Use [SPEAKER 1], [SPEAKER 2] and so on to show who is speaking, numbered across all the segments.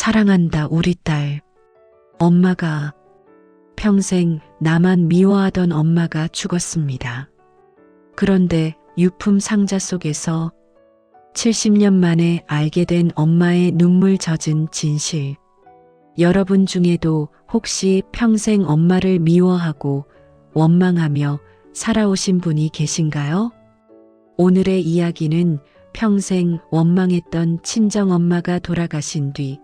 [SPEAKER 1] 사랑한다, 우리 딸. 엄마가, 평생 나만 미워하던 엄마가 죽었습니다. 그런데 유품 상자 속에서 70년 만에 알게 된 엄마의 눈물 젖은 진실. 여러분 중에도 혹시 평생 엄마를 미워하고 원망하며 살아오신 분이 계신가요? 오늘의 이야기는 평생 원망했던 친정엄마가 돌아가신 뒤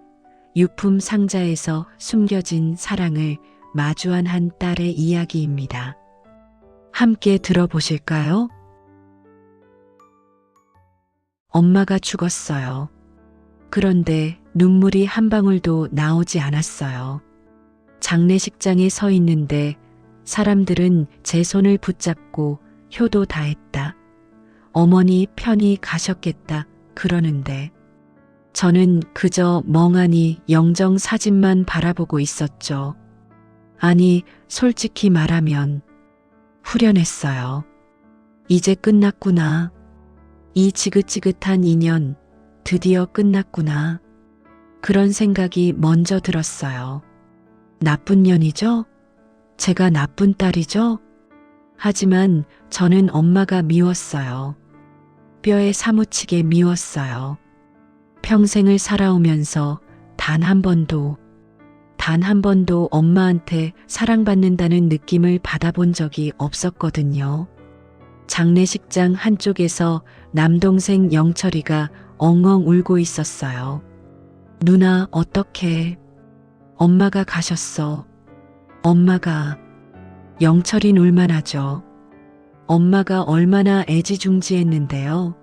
[SPEAKER 1] 유품 상자에서 숨겨진 사랑을 마주한 한 딸의 이야기입니다. 함께 들어보실까요? 엄마가 죽었어요. 그런데 눈물이 한 방울도 나오지 않았어요. 장례식장에 서 있는데 사람들은 제 손을 붙잡고 효도 다했다. 어머니 편히 가셨겠다 그러는데 저는 그저 멍하니 영정 사진만 바라보고 있었죠. 아니, 솔직히 말하면 후련했어요. 이제 끝났구나. 이 지긋지긋한 인연 드디어 끝났구나. 그런 생각이 먼저 들었어요. 나쁜 년이죠? 제가 나쁜 딸이죠? 하지만 저는 엄마가 미웠어요. 뼈에 사무치게 미웠어요. 평생을 살아오면서 단 한 번도 엄마한테 사랑받는다는 느낌을 받아본 적이 없었거든요. 장례식장 한쪽에서 남동생 영철이가 엉엉 울고 있었어요. 누나, 어떡해. 엄마가 가셨어. 엄마가. 영철이 놀만하죠. 엄마가 얼마나 애지중지했는데요.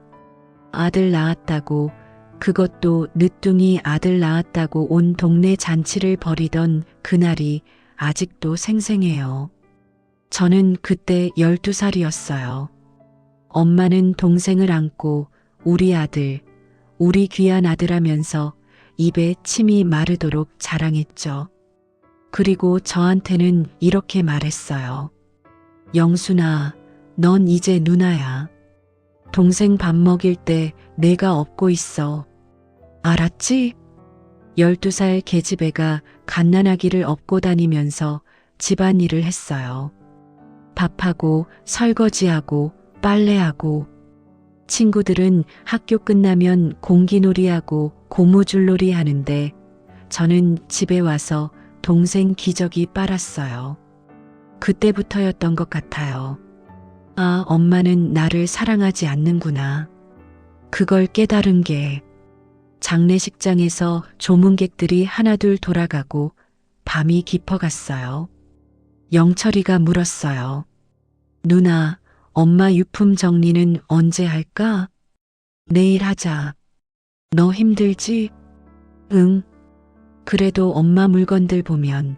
[SPEAKER 1] 아들 낳았다고, 그것도 늦둥이 아들 낳았다고 온 동네 잔치를 벌이던 그날이 아직도 생생해요. 저는 그때 12살이었어요. 엄마는 동생을 안고 우리 아들, 우리 귀한 아들 하면서 입에 침이 마르도록 자랑했죠. 그리고 저한테는 이렇게 말했어요. 영순아, 넌 이제 누나야. 동생 밥 먹일 때 내가 업고 있어. 알았지? 12살 계집애가 갓난아기를 업고 다니면서 집안일을 했어요. 밥하고 설거지하고 빨래하고 친구들은 학교 끝나면 공기놀이하고 고무줄놀이 하는데 저는 집에 와서 동생 기저귀 빨았어요. 그때부터였던 것 같아요. 아, 엄마는 나를 사랑하지 않는구나. 그걸 깨달은 게 장례식장에서 조문객들이 하나둘 돌아가고 밤이 깊어갔어요. 영철이가 물었어요. 누나, 엄마 유품 정리는 언제 할까? 내일 하자. 너 힘들지? 응. 그래도 엄마 물건들 보면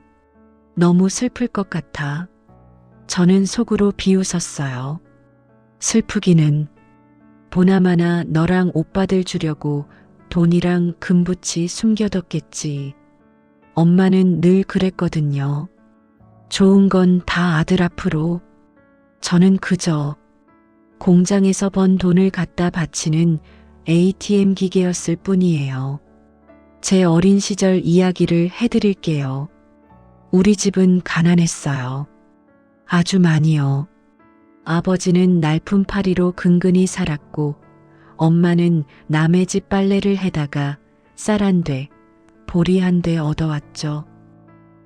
[SPEAKER 1] 너무 슬플 것 같아. 저는 속으로 비웃었어요. 슬프기는 보나마나 너랑 오빠들 주려고 돈이랑 금붙이 숨겨뒀겠지. 엄마는 늘 그랬거든요. 좋은 건 다 아들 앞으로. 저는 그저 공장에서 번 돈을 갖다 바치는 ATM 기계였을 뿐이에요. 제 어린 시절 이야기를 해드릴게요. 우리 집은 가난했어요. 아주 많이요. 아버지는 날품팔이로 근근히 살았고 엄마는 남의 집 빨래를 해다가 쌀 한 대, 보리 한 대 얻어왔죠.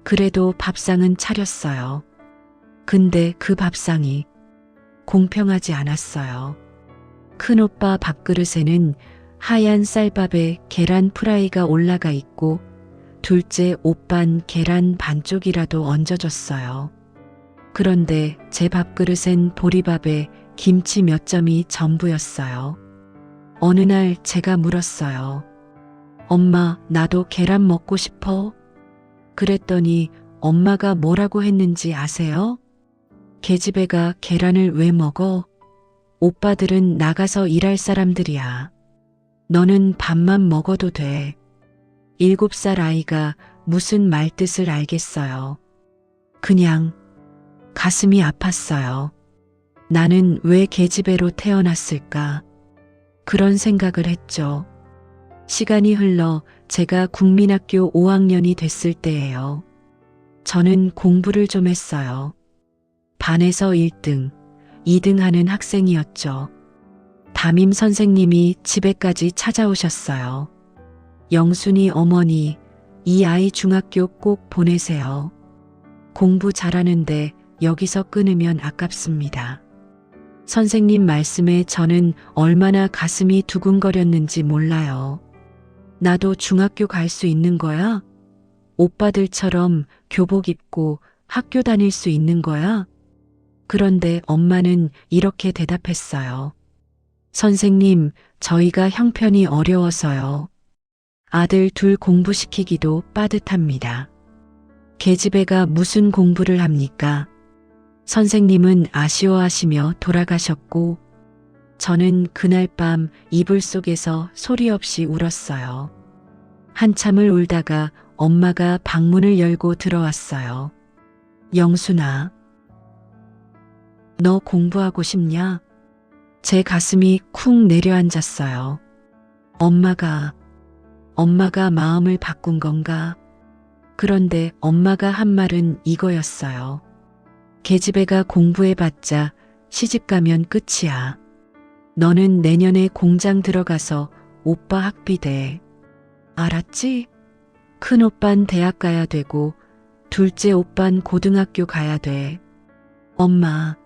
[SPEAKER 1] 그래도 밥상은 차렸어요. 근데 그 밥상이 공평하지 않았어요. 큰오빠 밥그릇에는 하얀 쌀밥에 계란 프라이가 올라가 있고 둘째 오빤 계란 반쪽이라도 얹어줬어요. 그런데 제 밥그릇엔 보리밥에 김치 몇 점이 전부였어요. 어느 날 제가 물었어요. 엄마, 나도 계란 먹고 싶어? 그랬더니 엄마가 뭐라고 했는지 아세요? 계집애가 계란을 왜 먹어? 오빠들은 나가서 일할 사람들이야. 너는 밥만 먹어도 돼. 7살 아이가 무슨 말뜻을 알겠어요. 그냥 가슴이 아팠어요. 나는 왜 계집애로 태어났을까? 그런 생각을 했죠. 시간이 흘러 제가 국민학교 5학년이 됐을 때예요. 저는 공부를 좀 했어요. 반에서 1등, 2등 하는 학생이었죠. 담임 선생님이 집에까지 찾아오셨어요. 영순이 어머니, 이 아이 중학교 꼭 보내세요. 공부 잘하는데 여기서 끊으면 아깝습니다. 선생님 말씀에 저는 얼마나 가슴이 두근거렸는지 몰라요. 나도 중학교 갈 수 있는 거야? 오빠들처럼 교복 입고 학교 다닐 수 있는 거야? 그런데 엄마는 이렇게 대답했어요. 선생님, 저희가 형편이 어려워서요. 아들 둘 공부시키기도 빠듯합니다. 계집애가 무슨 공부를 합니까? 선생님은 아쉬워하시며 돌아가셨고, 저는 그날 밤 이불 속에서 소리 없이 울었어요. 한참을 울다가 엄마가 방문을 열고 들어왔어요. 영순아, 너 공부하고 싶냐? 제 가슴이 쿵 내려앉았어요. 엄마가 마음을 바꾼 건가? 그런데 엄마가 한 말은 이거였어요. 계집애가 공부해봤자 시집가면 끝이야. 너는 내년에 공장 들어가서 오빠 학비 대. 알았지? 큰 오빤 대학 가야 되고 둘째 오빤 고등학교 가야 돼. 엄마,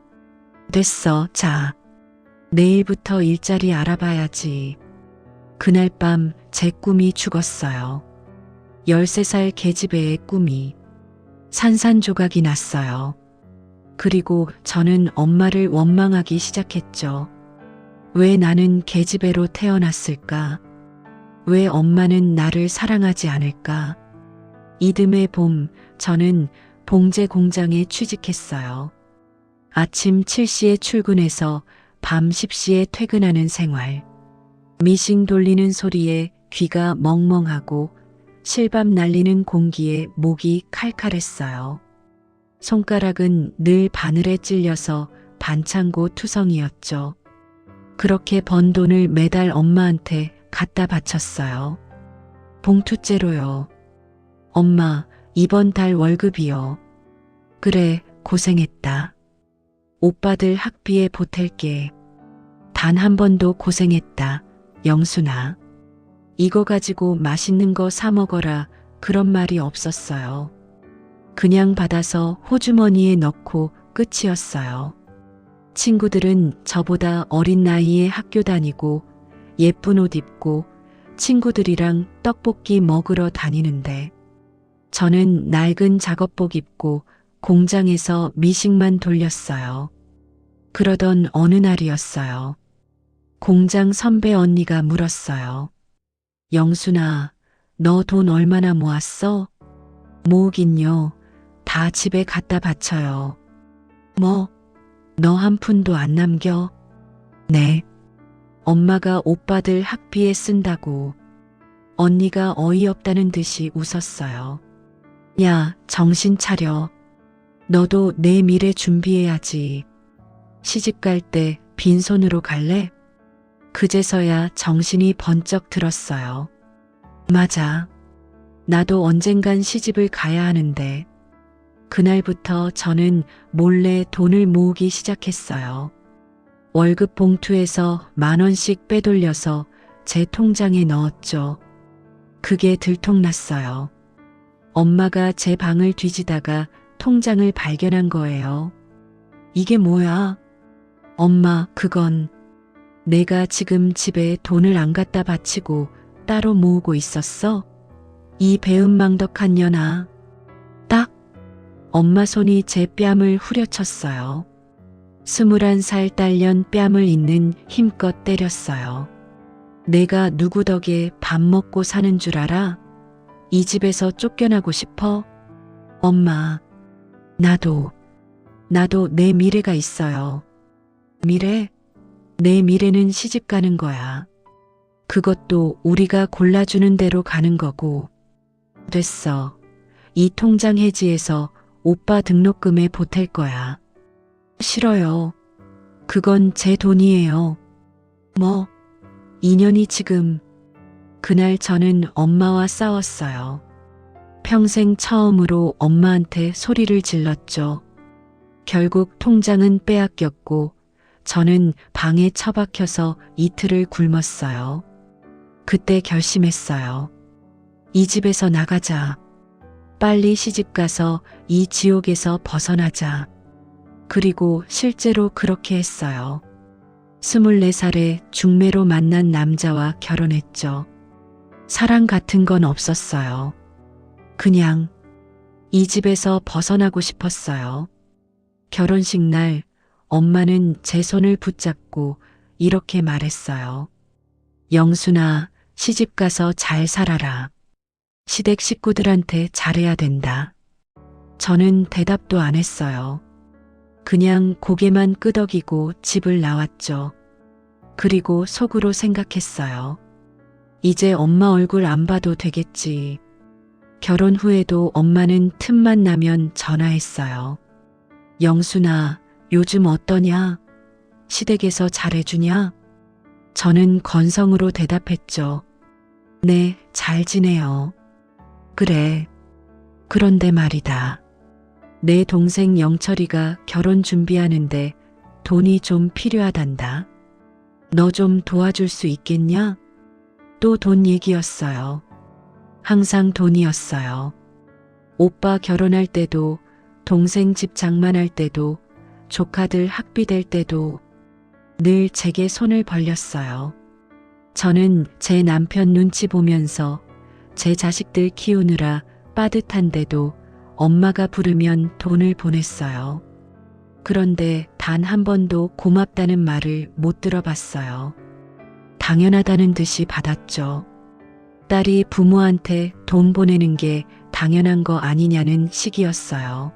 [SPEAKER 1] 됐어. 자, 내일부터 일자리 알아봐야지. 그날 밤 제 꿈이 죽었어요. 13살 계집애의 꿈이 산산조각이 났어요. 그리고 저는 엄마를 원망하기 시작했죠. 왜 나는 계집애로 태어났을까? 왜 엄마는 나를 사랑하지 않을까? 이듬해 봄, 저는 봉제 공장에 취직했어요. 아침 7시에 출근해서 밤 10시에 퇴근하는 생활. 미싱 돌리는 소리에 귀가 멍멍하고 실밥 날리는 공기에 목이 칼칼했어요. 손가락은 늘 바늘에 찔려서 반창고 투성이었죠. 그렇게 번 돈을 매달 엄마한테 갖다 바쳤어요. 봉투째로요. 엄마, 이번 달 월급이요. 그래, 고생했다. 오빠들 학비에 보탤게. 단 한 번도 고생했다, 영순아. 이거 가지고 맛있는 거 사 먹어라, 그런 말이 없었어요. 그냥 받아서 호주머니에 넣고 끝이었어요. 친구들은 저보다 어린 나이에 학교 다니고 예쁜 옷 입고 친구들이랑 떡볶이 먹으러 다니는데 저는 낡은 작업복 입고 공장에서 미싱만 돌렸어요. 그러던 어느 날이었어요. 공장 선배 언니가 물었어요. 영순아, 너 돈 얼마나 모았어? 모으긴요. 다 집에 갖다 바쳐요. 뭐? 너 한 푼도 안 남겨? 네. 엄마가 오빠들 학비에 쓴다고. 언니가 어이없다는 듯이 웃었어요. 야, 정신 차려. 너도 내 미래 준비해야지. 시집 갈 때 빈손으로 갈래? 그제서야 정신이 번쩍 들었어요. 맞아. 나도 언젠간 시집을 가야 하는데. 그날부터 저는 몰래 돈을 모으기 시작했어요. 월급 봉투에서 10,000원씩 빼돌려서 제 통장에 넣었죠. 그게 들통났어요. 엄마가 제 방을 뒤지다가 통장을 발견한 거예요. 이게 뭐야? 엄마, 그건 내가 지금 집에 돈을 안 갖다 바치고 따로 모으고 있었어? 이 배은망덕한 년아. 딱! 엄마 손이 제 뺨을 후려쳤어요. 21살 딸년 뺨을 있는 힘껏 때렸어요. 내가 누구 덕에 밥 먹고 사는 줄 알아? 이 집에서 쫓겨나고 싶어? 엄마, 나도 내 미래가 있어요. 미래? 내 미래는 시집 가는 거야. 그것도 우리가 골라주는 대로 가는 거고. 됐어. 이 통장 해지해서 오빠 등록금에 보탤 거야. 싫어요. 그건 제 돈이에요. 뭐, 2년이 지금 그날 저는 엄마와 싸웠어요. 평생 처음으로 엄마한테 소리를 질렀죠. 결국 통장은 빼앗겼고 저는 방에 처박혀서 이틀을 굶었어요. 그때 결심했어요. 이 집에서 나가자. 빨리 시집가서 이 지옥에서 벗어나자. 그리고 실제로 그렇게 했어요. 24살에 중매로 만난 남자와 결혼했죠. 사랑 같은 건 없었어요. 그냥 이 집에서 벗어나고 싶었어요. 결혼식 날 엄마는 제 손을 붙잡고 이렇게 말했어요. 영순아, 시집 가서 잘 살아라. 시댁 식구들한테 잘해야 된다. 저는 대답도 안 했어요. 그냥 고개만 끄덕이고 집을 나왔죠. 그리고 속으로 생각했어요. 이제 엄마 얼굴 안 봐도 되겠지. 결혼 후에도 엄마는 틈만 나면 전화했어요. 영순아, 요즘 어떠냐? 시댁에서 잘해주냐? 저는 건성으로 대답했죠. 네, 잘 지내요. 그래. 그런데 말이다. 내 동생 영철이가 결혼 준비하는데 돈이 좀 필요하단다. 너 좀 도와줄 수 있겠냐? 또 돈 얘기였어요. 항상 돈이었어요. 오빠 결혼할 때도, 동생 집 장만할 때도, 조카들 학비 될 때도 늘 제게 손을 벌렸어요. 저는 제 남편 눈치 보면서 제 자식들 키우느라 빠듯한데도 엄마가 부르면 돈을 보냈어요. 그런데 단 한 번도 고맙다는 말을 못 들어봤어요. 당연하다는 듯이 받았죠. 딸이 부모한테 돈 보내는 게 당연한 거 아니냐는 식이었어요.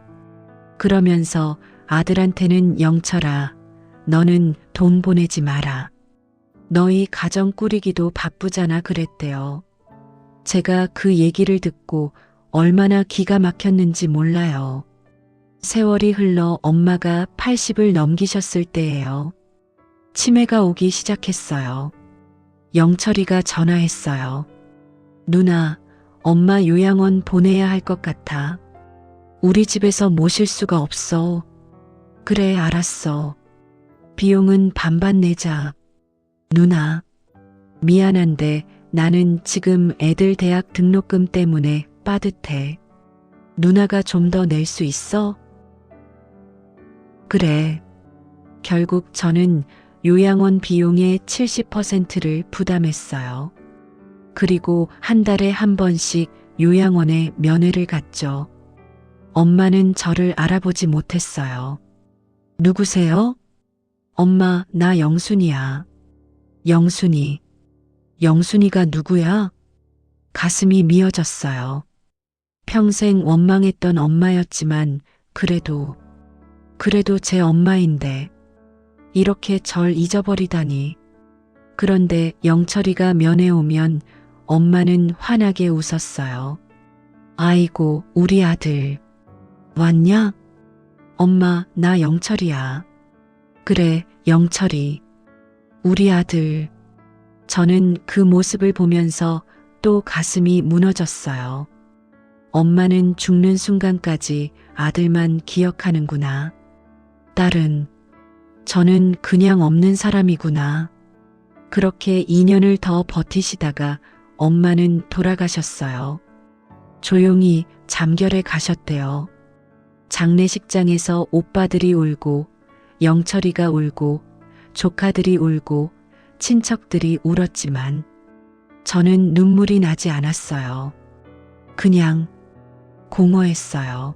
[SPEAKER 1] 그러면서 아들한테는 영철아, 너는 돈 보내지 마라. 너희 가정 꾸리기도 바쁘잖아 그랬대요. 제가 그 얘기를 듣고 얼마나 기가 막혔는지 몰라요. 세월이 흘러 엄마가 80을 넘기셨을 때예요. 치매가 오기 시작했어요. 영철이가 전화했어요. 누나, 엄마 요양원 보내야 할 것 같아. 우리 집에서 모실 수가 없어. 그래, 알았어. 비용은 반반 내자. 누나, 미안한데 나는 지금 애들 대학 등록금 때문에 빠듯해. 누나가 좀 더 낼 수 있어? 그래. 결국 저는 요양원 비용의 70%를 부담했어요. 그리고 한 달에 한 번씩 요양원에 면회를 갔죠. 엄마는 저를 알아보지 못했어요. 누구세요? 엄마, 나 영순이야. 영순이. 영순이가 누구야? 가슴이 미어졌어요. 평생 원망했던 엄마였지만 그래도 제 엄마인데 이렇게 절 잊어버리다니. 그런데 영철이가 면회 오면 엄마는 환하게 웃었어요. 아이고, 우리 아들. 왔냐? 엄마, 나 영철이야. 그래, 영철이. 우리 아들. 저는 그 모습을 보면서 또 가슴이 무너졌어요. 엄마는 죽는 순간까지 아들만 기억하는구나. 딸은, 저는 그냥 없는 사람이구나. 그렇게 2년을 더 버티시다가 엄마는 돌아가셨어요. 조용히 잠결에 가셨대요. 장례식장에서 오빠들이 울고, 영철이가 울고, 조카들이 울고, 친척들이 울었지만 저는 눈물이 나지 않았어요. 그냥 공허했어요.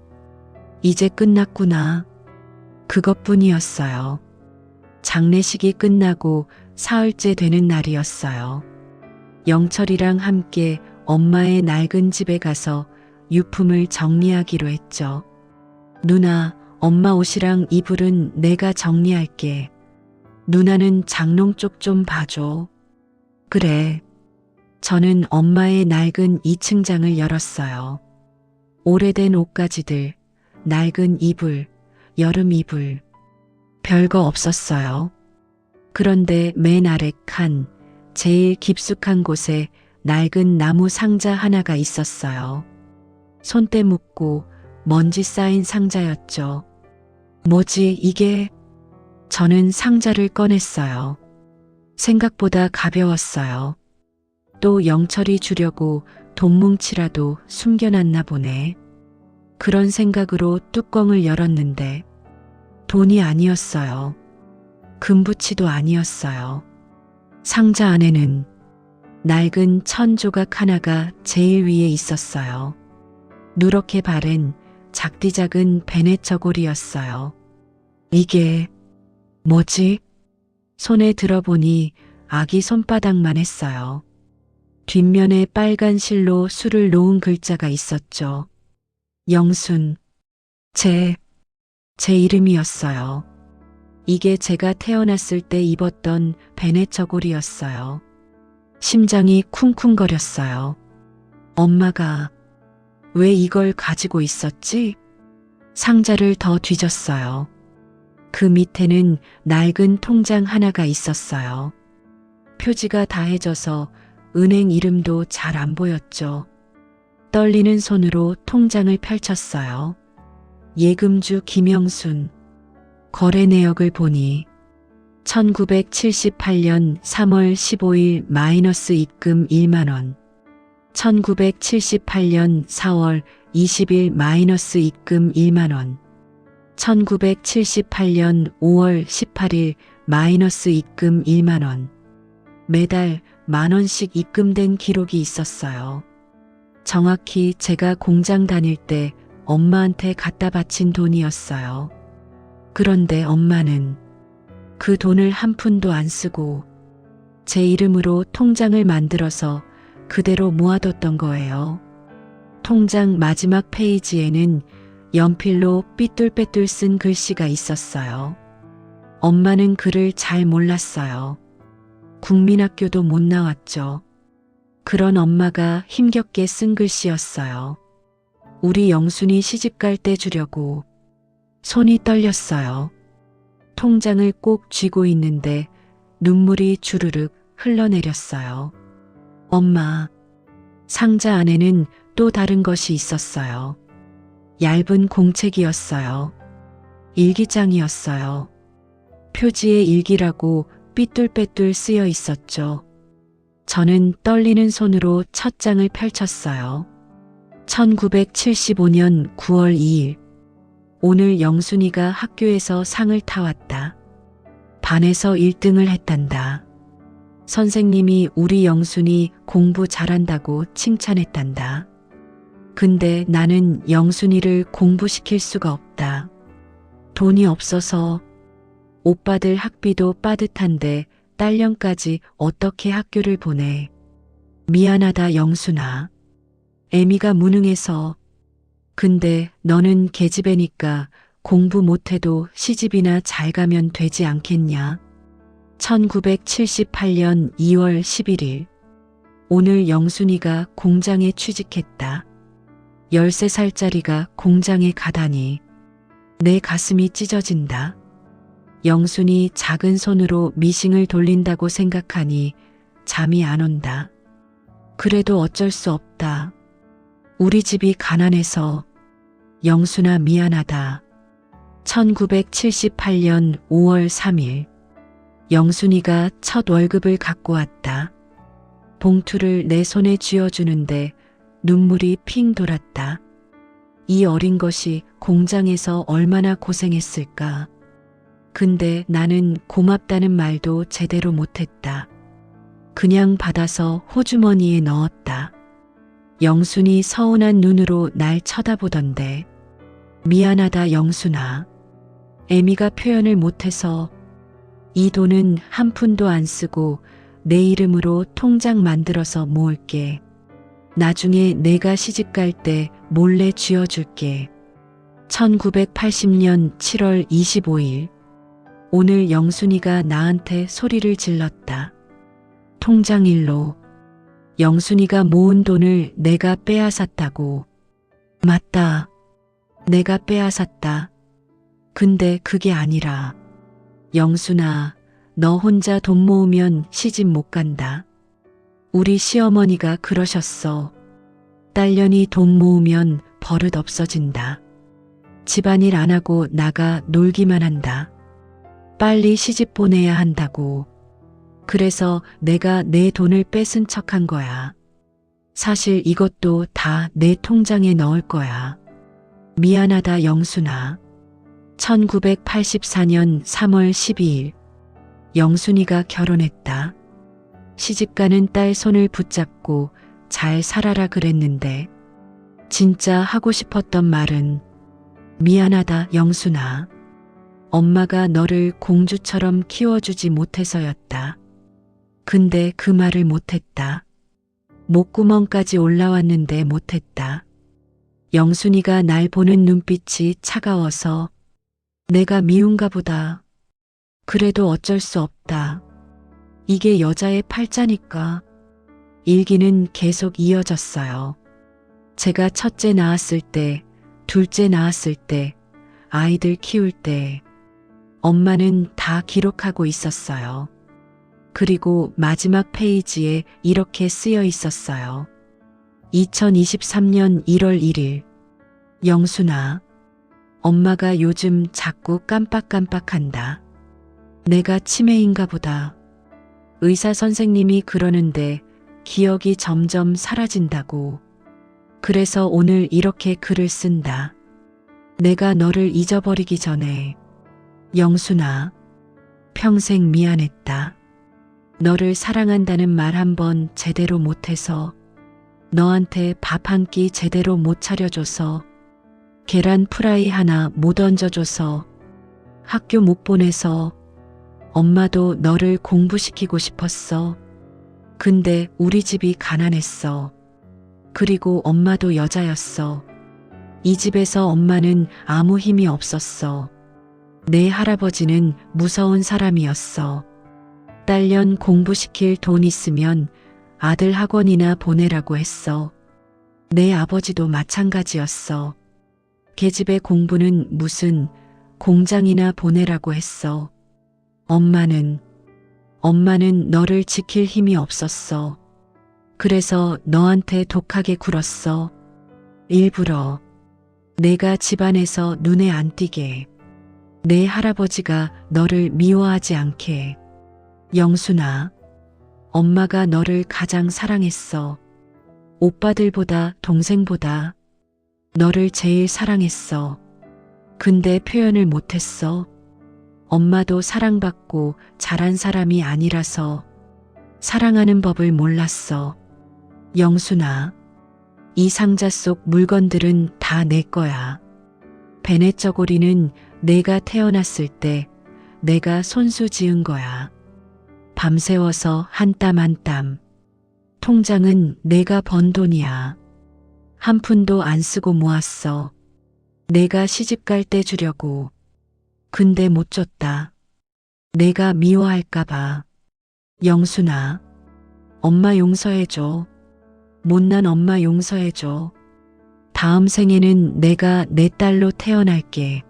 [SPEAKER 1] 이제 끝났구나. 그것뿐이었어요. 장례식이 끝나고 사흘째 되는 날이었어요. 영철이랑 함께 엄마의 낡은 집에 가서 유품을 정리하기로 했죠. 누나, 엄마 옷이랑 이불은 내가 정리할게. 누나는 장롱 쪽 좀 봐줘. 그래. 저는 엄마의 낡은 2층장을 열었어요. 오래된 옷가지들, 낡은 이불, 여름 이불. 별거 없었어요. 그런데 맨 아래 칸, 제일 깊숙한 곳에 낡은 나무 상자 하나가 있었어요. 손때 묻고 먼지 쌓인 상자였죠. 뭐지 이게? 저는 상자를 꺼냈어요. 생각보다 가벼웠어요. 또 영철이 주려고 돈 뭉치라도 숨겨놨나 보네. 그런 생각으로 뚜껑을 열었는데 돈이 아니었어요. 금부치도 아니었어요. 상자 안에는 낡은 천 조각 하나가 제일 위에 있었어요. 누렇게 바른 작디작은 베네 저고리였어요. 이게 뭐지? 손에 들어보니 아기 손바닥만 했어요. 뒷면에 빨간 실로 수를 놓은 글자가 있었죠. 영순. 제 이름이었어요. 이게 제가 태어났을 때 입었던 베네 저고리였어요. 심장이 쿵쿵거렸어요. 엄마가 왜 이걸 가지고 있었지? 상자를 더 뒤졌어요. 그 밑에는 낡은 통장 하나가 있었어요. 표지가 다해져서 은행 이름도 잘 안 보였죠. 떨리는 손으로 통장을 펼쳤어요. 예금주 김영순. 거래 내역을 보니 1978년 3월 15일 마이너스 입금 1만 원. 1978년 4월 20일 마이너스 입금 1만 원. 1978년 5월 18일 마이너스 입금 1만 원. 매달 10,000원씩 입금된 기록이 있었어요. 정확히 제가 공장 다닐 때 엄마한테 갖다 바친 돈이었어요. 그런데 엄마는 그 돈을 한 푼도 안 쓰고 제 이름으로 통장을 만들어서 그대로 모아뒀던 거예요. 통장 마지막 페이지에는 연필로 삐뚤빼뚤 쓴 글씨가 있었어요. 엄마는 글을 잘 몰랐어요. 국민학교도 못 나왔죠. 그런 엄마가 힘겹게 쓴 글씨였어요. 우리 영순이 시집갈 때 주려고. 손이 떨렸어요. 통장을 꼭 쥐고 있는데 눈물이 주르륵 흘러내렸어요. 엄마, 상자 안에는 또 다른 것이 있었어요. 얇은 공책이었어요. 일기장이었어요. 표지에 일기라고 삐뚤빼뚤 쓰여 있었죠. 저는 떨리는 손으로 첫 장을 펼쳤어요. 1975년 9월 2일. 오늘 영순이가 학교에서 상을 타왔다. 반에서 1등을 했단다. 선생님이 우리 영순이 공부 잘한다고 칭찬했단다. 근데 나는 영순이를 공부시킬 수가 없다. 돈이 없어서. 오빠들 학비도 빠듯한데 딸년까지 어떻게 학교를 보내. 미안하다 영순아. 애미가 무능해서. 근데 너는 계집애니까 공부 못해도 시집이나 잘 가면 되지 않겠냐. 1978년 2월 11일. 오늘 영순이가 공장에 취직했다. 13살짜리가 공장에 가다니. 내 가슴이 찢어진다. 영순이 작은 손으로 미싱을 돌린다고 생각하니 잠이 안 온다. 그래도 어쩔 수 없다. 우리 집이 가난해서. 영순아 미안하다. 1978년 5월 3일. 영순이가 첫 월급을 갖고 왔다. 봉투를 내 손에 쥐어주는데 눈물이 핑 돌았다. 이 어린 것이 공장에서 얼마나 고생했을까. 근데 나는 고맙다는 말도 제대로 못했다. 그냥 받아서 호주머니에 넣었다. 영순이 서운한 눈으로 날 쳐다보던데. 미안하다 영순아. 애미가 표현을 못해서. 이 돈은 한 푼도 안 쓰고 내 이름으로 통장 만들어서 모을게. 나중에 내가 시집갈 때 몰래 쥐어줄게. 1980년 7월 25일. 오늘 영순이가 나한테 소리를 질렀다. 통장일로. 영순이가 모은 돈을 내가 빼앗았다고. 맞다. 내가 빼앗았다. 근데 그게 아니라. 영순아, 너 혼자 돈 모으면 시집 못 간다. 우리 시어머니가 그러셨어. 딸년이 돈 모으면 버릇 없어진다. 집안일 안 하고 나가 놀기만 한다. 빨리 시집 보내야 한다고. 그래서 내가 내 돈을 뺏은 척한 거야. 사실 이것도 다 내 통장에 넣을 거야. 미안하다 영순아. 1984년 3월 12일 영순이가 결혼했다. 시집가는 딸 손을 붙잡고 잘 살아라 그랬는데 진짜 하고 싶었던 말은 미안하다 영순아. 엄마가 너를 공주처럼 키워주지 못해서였다. 근데 그 말을 못했다. 목구멍까지 올라왔는데 못했다. 영순이가 날 보는 눈빛이 차가워서 내가 미운가 보다. 그래도 어쩔 수 없다. 이게 여자의 팔자니까. 일기는 계속 이어졌어요. 제가 첫째 낳았을 때, 둘째 낳았을 때, 아이들 키울 때, 엄마는 다 기록하고 있었어요. 그리고 마지막 페이지에 이렇게 쓰여 있었어요. 2023년 1월 1일. 영순아, 엄마가 요즘 자꾸 깜빡깜빡한다. 내가 치매인가 보다. 의사 선생님이 그러는데 기억이 점점 사라진다고. 그래서 오늘 이렇게 글을 쓴다. 내가 너를 잊어버리기 전에. 영순아, 평생 미안했다. 너를 사랑한다는 말 한 번 제대로 못해서, 너한테 밥 한 끼 제대로 못 차려줘서, 계란 프라이 하나 못 얹어줘서, 학교 못 보내서, 엄마도 너를 공부시키고 싶었어. 근데 우리 집이 가난했어. 그리고 엄마도 여자였어. 이 집에서 엄마는 아무 힘이 없었어. 내 할아버지는 무서운 사람이었어. 딸년 공부시킬 돈 있으면 아들 학원이나 보내라고 했어. 내 아버지도 마찬가지였어. 계집애 공부는 무슨 공장이나 보내라고 했어. 엄마는 너를 지킬 힘이 없었어. 그래서 너한테 독하게 굴었어. 일부러. 내가 집안에서 눈에 안 띄게. 내 할아버지가 너를 미워하지 않게. 영순아, 엄마가 너를 가장 사랑했어. 오빠들보다 동생보다 너를 제일 사랑했어. 근데 표현을 못했어. 엄마도 사랑받고 자란 사람이 아니라서 사랑하는 법을 몰랐어. 영순아, 이 상자 속 물건들은 다 내 거야. 베네쩌고리는 내가 태어났을 때 내가 손수 지은 거야. 밤새워서 한 땀 한 땀. 통장은 내가 번 돈이야. 한 푼도 안 쓰고 모았어. 내가 시집갈 때 주려고. 근데 못 줬다. 내가 미워할까봐. 영순아, 엄마 용서해줘. 못난 엄마 용서해줘. 다음 생에는 내가 내 딸로 태어날게.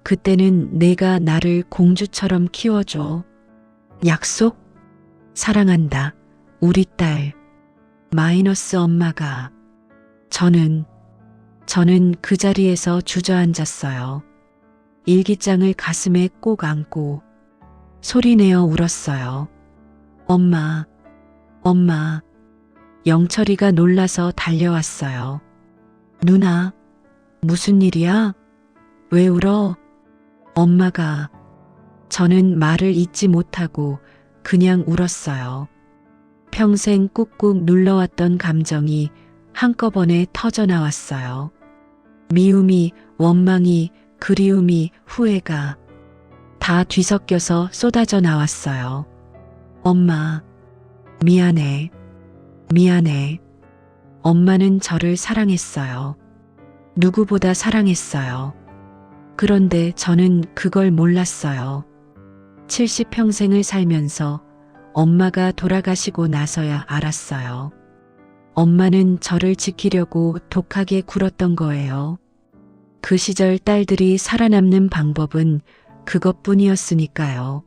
[SPEAKER 1] 그때는 내가 나를 공주처럼 키워줘. 약속? 사랑한다. 우리 딸. 마이너스 엄마가. 저는 그 자리에서 주저앉았어요. 일기장을 가슴에 꼭 안고 소리내어 울었어요. 엄마. 영철이가 놀라서 달려왔어요. 누나, 무슨 일이야? 왜 울어? 엄마가. 저는 말을 잇지 못하고 그냥 울었어요. 평생 꾹꾹 눌러왔던 감정이 한꺼번에 터져나왔어요. 미움이, 원망이, 그리움이, 후회가 다 뒤섞여서 쏟아져 나왔어요. 엄마, 미안해. 엄마는 저를 사랑했어요. 누구보다 사랑했어요. 그런데 저는 그걸 몰랐어요. 70평생을 살면서 엄마가 돌아가시고 나서야 알았어요. 엄마는 저를 지키려고 독하게 굴었던 거예요. 그 시절 딸들이 살아남는 방법은 그것뿐이었으니까요.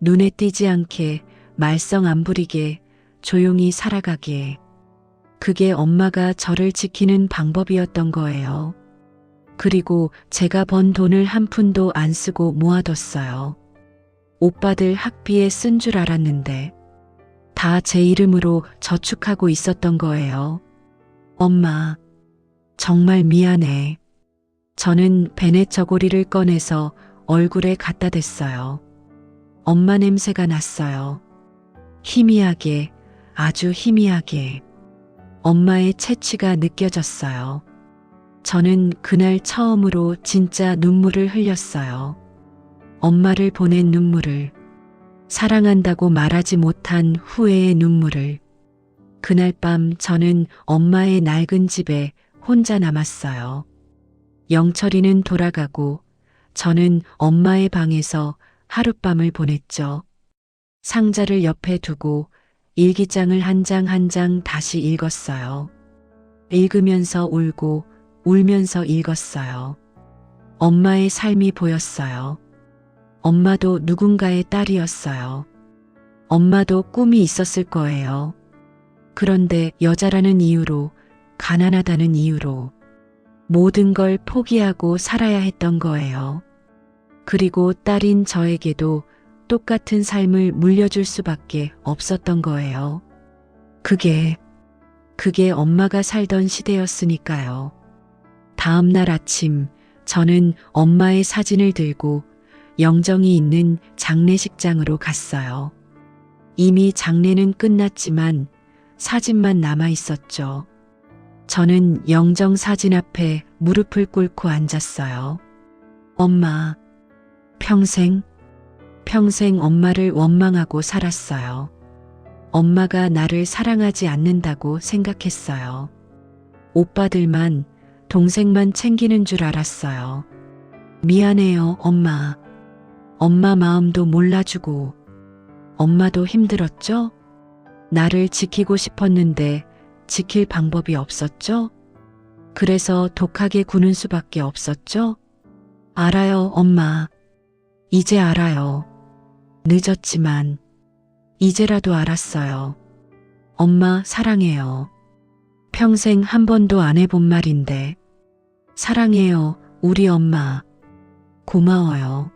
[SPEAKER 1] 눈에 띄지 않게, 말썽 안 부리게, 조용히 살아가게. 그게 엄마가 저를 지키는 방법이었던 거예요. 그리고 제가 번 돈을 한 푼도 안 쓰고 모아뒀어요. 오빠들 학비에 쓴 줄 알았는데 다 제 이름으로 저축하고 있었던 거예요. 엄마, 정말 미안해. 저는 베넷 저고리를 꺼내서 얼굴에 갖다 댔어요. 엄마 냄새가 났어요. 희미하게, 아주 희미하게. 엄마의 채취가 느껴졌어요. 저는 그날 처음으로 진짜 눈물을 흘렸어요. 엄마를 보낸 눈물을, 사랑한다고 말하지 못한 후회의 눈물을. 그날 밤 저는 엄마의 낡은 집에 혼자 남았어요. 영철이는 돌아가고 저는 엄마의 방에서 하룻밤을 보냈죠. 상자를 옆에 두고 일기장을 한 장 한 장 다시 읽었어요. 읽으면서 울고 울면서 읽었어요. 엄마의 삶이 보였어요. 엄마도 누군가의 딸이었어요. 엄마도 꿈이 있었을 거예요. 그런데 여자라는 이유로, 가난하다는 이유로 모든 걸 포기하고 살아야 했던 거예요. 그리고 딸인 저에게도 똑같은 삶을 물려줄 수밖에 없었던 거예요. 그게 엄마가 살던 시대였으니까요. 다음 날 아침 저는 엄마의 사진을 들고 영정이 있는 장례식장으로 갔어요. 이미 장례는 끝났지만 사진만 남아 있었죠. 저는 영정 사진 앞에 무릎을 꿇고 앉았어요. 엄마, 평생 엄마를 원망하고 살았어요. 엄마가 나를 사랑하지 않는다고 생각했어요. 오빠들만, 동생만 챙기는 줄 알았어요. 미안해요, 엄마. 엄마 마음도 몰라주고. 엄마도 힘들었죠? 나를 지키고 싶었는데 지킬 방법이 없었죠? 그래서 독하게 구는 수밖에 없었죠? 알아요, 엄마. 이제 알아요. 늦었지만 이제라도 알았어요. 엄마 사랑해요. 평생 한 번도 안 해본 말인데. 사랑해요, 우리 엄마. 고마워요.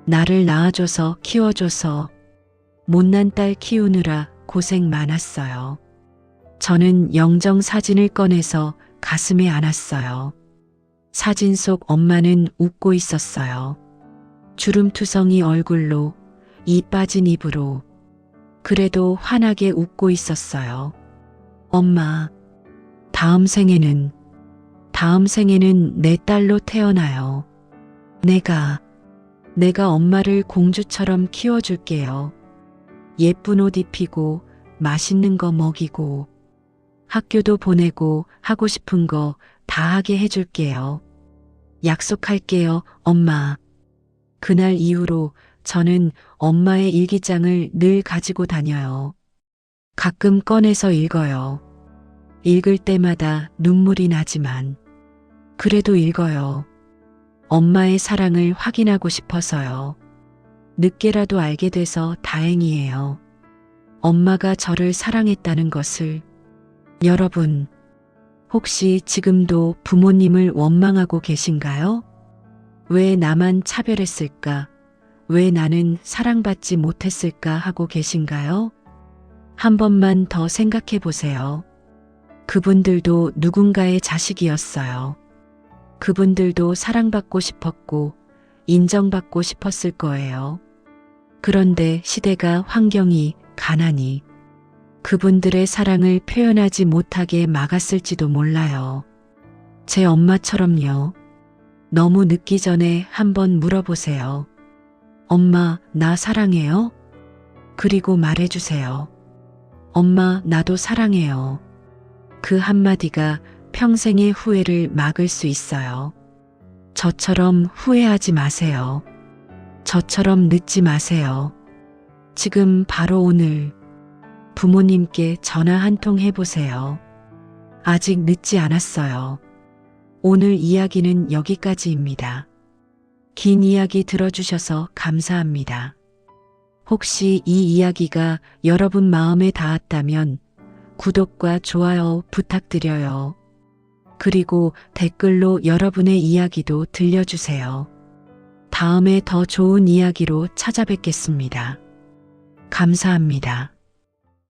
[SPEAKER 1] 나를 낳아줘서 키워줘서. 못난 딸 키우느라 고생 많았어요. 저는 영정 사진을 꺼내서 가슴에 안았어요. 사진 속 엄마는 웃고 있었어요. 주름투성이 얼굴로, 이 빠진 입으로. 그래도 환하게 웃고 있었어요. 엄마, 다음 생에는 내 딸로 태어나요. 내가 엄마를 공주처럼 키워줄게요. 예쁜 옷 입히고 맛있는 거 먹이고 학교도 보내고 하고 싶은 거 다 하게 해줄게요. 약속할게요, 엄마. 그날 이후로 저는 엄마의 일기장을 늘 가지고 다녀요. 가끔 꺼내서 읽어요. 읽을 때마다 눈물이 나지만 그래도 읽어요. 엄마의 사랑을 확인하고 싶어서요. 늦게라도 알게 돼서 다행이에요. 엄마가 저를 사랑했다는 것을. 여러분, 혹시 지금도 부모님을 원망하고 계신가요? 왜 나만 차별했을까? 왜 나는 사랑받지 못했을까 하고 계신가요? 한 번만 더 생각해 보세요. 그분들도 누군가의 자식이었어요. 그분들도 사랑받고 싶었고 인정받고 싶었을 거예요. 그런데 시대가, 환경이, 가난이 그분들의 사랑을 표현하지 못하게 막았을지도 몰라요. 제 엄마처럼요. 너무 늦기 전에 한번 물어보세요. 엄마, 나 사랑해요? 그리고 말해주세요. 엄마, 나도 사랑해요. 그 한마디가 평생의 후회를 막을 수 있어요. 저처럼 후회하지 마세요. 저처럼 늦지 마세요. 지금 바로 오늘 부모님께 전화 한 통 해보세요. 아직 늦지 않았어요. 오늘 이야기는 여기까지입니다. 긴 이야기 들어주셔서 감사합니다. 혹시 이 이야기가 여러분 마음에 닿았다면 구독과 좋아요 부탁드려요. 그리고 댓글로 여러분의 이야기도 들려주세요. 다음에 더 좋은 이야기로 찾아뵙겠습니다. 감사합니다.